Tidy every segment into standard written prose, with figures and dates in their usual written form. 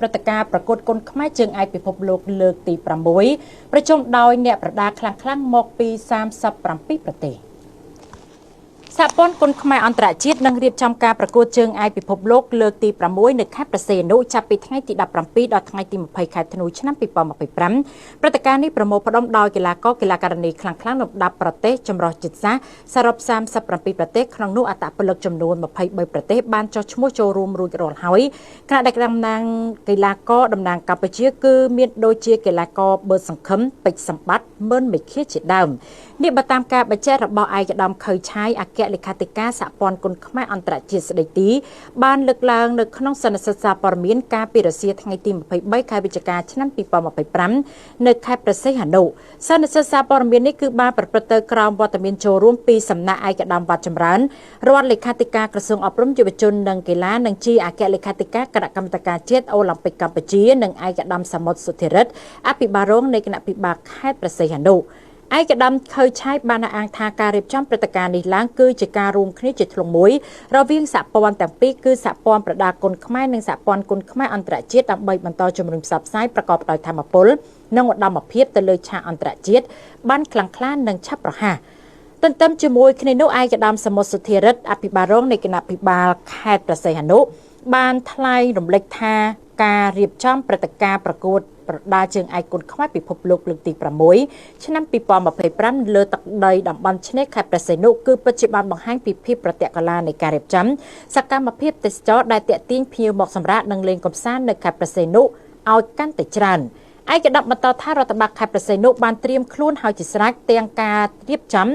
ព្រឹត្តិការណ៍ប្រកួតគុនខ្មែរជើងឯកពិភពលោកលើកទី6ប្រជុំដោយអ្នកប្រដាល់ខ្លាំងៗមកពី37ប្រទេសសហព័ន្ធគុនខ្មែរអន្តរជាតិនឹងរៀបចំការប្រកួតជើងឯកពិភពលោកលើកទី6នៅខេត្តព្រះសីហនុចាប់ពីថ្ងៃទី17ដល់ថ្ងៃទី20ខែធ្នូឆ្នាំ2025ព្រឹត្តិការណ៍នេះប្រមូលផ្ដុំដោយកីឡាករកីឡាការិនីខ្លាំងៗលំដាប់ប្រទេសចម្រុះជាតិសាសន៍សរុប37ប្រទេសក្នុងនោះអត្តពលិកចំនួន23ប្រទេសបានចុះឈ្មោះចូលរួមរួចរាល់ហើយខណៈដែលតំណាងកីឡាករតំណាងកម្ពុជាគឺមានដូចជាកីឡាករបឺតសង្ឃឹមពេជ្រសម្បត្តិមឿនមេឃាជាដើមនេះបើតាមការបញ្ជាក់របស់ឯកឧត្តមខៅឆាយអគ្គលេខាធិការសហព័ន្ធគុនខ្មែរអន្តរជាតិស្ដីទីបានលើកឡើងនៅក្នុងសន្និសីទសារព័ត៌មានការពីរសៀលថ្ងៃទី23ខែវិច្ឆិកាឆ្នាំ2025នៅខេត្តព្រះសីហនុសន្និសីទសារព័ត៌មាននេះគឺបានប្រព្រឹត្តទៅក្រោមវត្តមានចូលរួមពីសំណាក់ឯកឧត្តមវត្តចម្រើនរដ្ឋលេខាធិការក្រសួងអប់រំយុវជននិងកីឡានិងជាអគ្គលេខាធិការគណៈកម្មាធិការជាតិអូឡ িম্প ិកកម្ពុជានិងឯកឧត្តមសមុទ្រសុធិរិទ្ធអភិបាលរងនៃគណៈពិបាលខេត្តព្រះសីហនុឯកឧត្តមខៅឆាយបានអះអាងថាការរៀបចំព្រឹត្តិការណ៍នេះឡើងគឺជាការរួមគ្នាជាធ្លុងមួយរវាងសហព័ន្ធទាំងពីរគឺសហព័ន្ធប្រដាល់គុនខ្មែរនិងសហព័ន្ធគុនខ្មែរអន្តរជាតិដើម្បីបន្តជំរុញផ្សព្វផ្សាយប្រកបដោយថាមពលនិងឧត្តមភាពទៅលើឆាកអន្តរជាតិបានខ្លាំងក្លានិងឆាប់រហ័សទន្ទឹមជាមួយគ្នានោះឯកឧត្តមសមុទ្រសុធិរិទ្ធអភិបាលរងនៃគណៈពិបាលខេត្តព្រះសីហនុបានថ្លែងរំលេចថាការរៀបចំព្រឹត្តិការណ៍ប្រកួតប្រដាល់ជើងឯកគុនខ្មែរពិភពលោកលើកទី6ឆ្នាំ2025លើទឹកដីតំបន់ឆ្នេរខេត្តព្រះសីហនុគឺពិតជាបានបង្ហាញពីភាពប្រតិបត្តិការនៃការរៀបចំសកម្មភាពទេសចរដែលទាក់ទាញភ្ញៀវមកសម្រាកនិងលេងកម្សាន្តនៅខេត្តព្រះសីហនុឲ្យកាន់តែច្រើនឯកឧត្តមបន្តថារដ្ឋបាលខេត្តព្រះសីហនុបានត្រៀមខ្លួនហើយជាស្រេចទាំងការរៀបចំ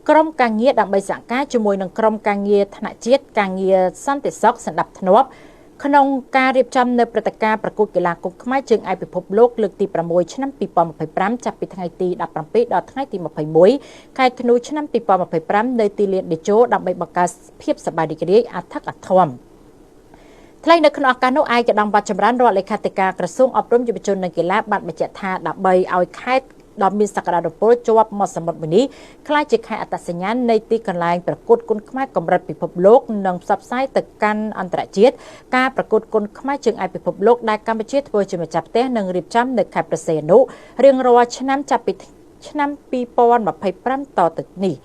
ក្រុមការងារដើម្បីសហការជាមួយនឹងក្រុមការងារថ្នាក់ជាតិការងារសន្តិសុខសណ្ដាប់ធ្នាប់ក្នុងការរៀបចំនៅព្រឹត្តិការណ៍ប្រកួតកីឡាគុនខ្មែរជើងឯកពិភពលោកលើកទី6ឆ្នាំ2025ចាប់ពីថ្ងៃទី17ដល់ថ្ងៃទី21ខែធ្នូឆ្នាំ2025នៅទីលានដេជោដើម្បីបង្កើតភាពសប្បាយរីករាយអធិកអធមថ្លែងនៅក្នុងឱកាសនោះឯកឧត្តមវត្តចម្រើនរដ្ឋលេខាធិការក្រសួងអប់រំយុវជននិងកីឡាបានបញ្ជាក់ថាដើម្បីឲ្យខេត្តដ៏មានសក្តានុពលជាប់មាត់សមុទ្រមួយនេះក្លាយជាខេត្តអត្តសញ្ញាណនៃទីកន្លែងប្រកួតគុនខ្មែរកម្រិតពិភពលោកនិងផ្សព្វផ្សាយទៅកាន់អន្តរជាតិការប្រកួតគុនខ្មែរជើងឯកពិភពលោកដែលកម្ពុជាធ្វើជាម្ចាស់ផ្ទះនិងរៀបចំនៅខេត្តព្រះសីហនុរៀងរាល់ឆ្នាំចាប់ពីឆ្នាំ2025តទៅនេះ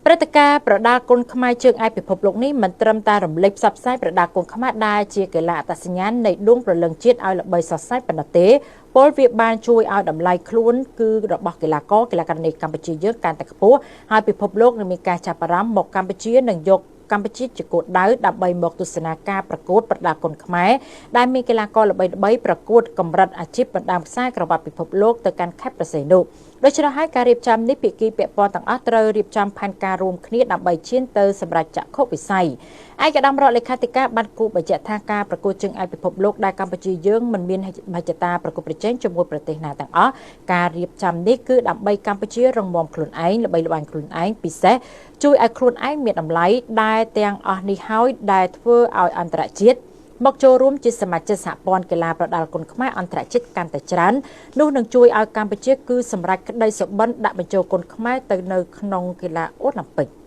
ព្រឹត្តិការណ៍ប្រដាល់គុនខ្មែរជើងឯកពិភពលោកនេះមិនត្រឹមតែរំលេចផ្សព្វផ្សាយប្រដាល់គុនខ្មែរដែលជាកីឡាអត្តសញ្ញាណនៃដួងព្រលឹងជាតិឲ្យល្បីសរសើរប៉ុណ្ណោះទេពលវាបានជួយឲ្យតម្លៃខ្លួនគឺរបស់កីឡាករកីឡាការិនីកម្ពុជាយើងកាន់តែខ្ពស់ហើយពិភពលោកនឹងមានការចាប់អារម្មណ៍មកកម្ពុជានិងយកកម្ពុជាជាគោលដៅដើម្បីមកទស្សនាការប្រកួតប្រដាល់គុនខ្មែរដែលមានកីឡាករល្បីៗប្រកួតកម្រិតអាជីពបណ្ដាំខ្សែក្រវ៉ាត់ពិភពលោកទៅកាន់ខេត្តព្រះសីហនុដូច្នេះហើយការរៀបចំនេះភាគីពាក់ព័ន្ធទាំងអស់ត្រូវរៀបចំផែនការរួមគ្នាដើម្បីឈានទៅសម្រេចចក្ខុវិស័យឯកឧត្តមរដ្ឋលេខាធិការបានគូបញ្ជាក់ថាការប្រកួតជើងឯកពិភពលោកដែលកម្ពុជាយើងមិនមានមហិច្ឆតាប្រកួតប្រជែងជាមួយប្រទេសណាទាំងអស់ការរៀបចំនេះគឺដើម្បីកម្ពុជារងមាំខ្លួនឯងល្បីល្បាញខ្លួនឯងពិសេសជួយឲ្យខ្លួនឯងមានតម្លៃដែលទាំងអស់នេះហើយដែលធ្វើឲ្យអន្តរជាតិមកចូលរួមជាសមាជិកសហព័ន្ធកីឡាប្រដាល់គុនខ្មែរអន្តរជាតិកាន់តែច្រើននោះនឹងជួយឲ្យកម្ពុជាគឺសម្រេចក្តីសុបិនដាក់បញ្ចូលគុនខ្មែរទៅនៅក្នុងកីឡាអូឡ িম্প ិក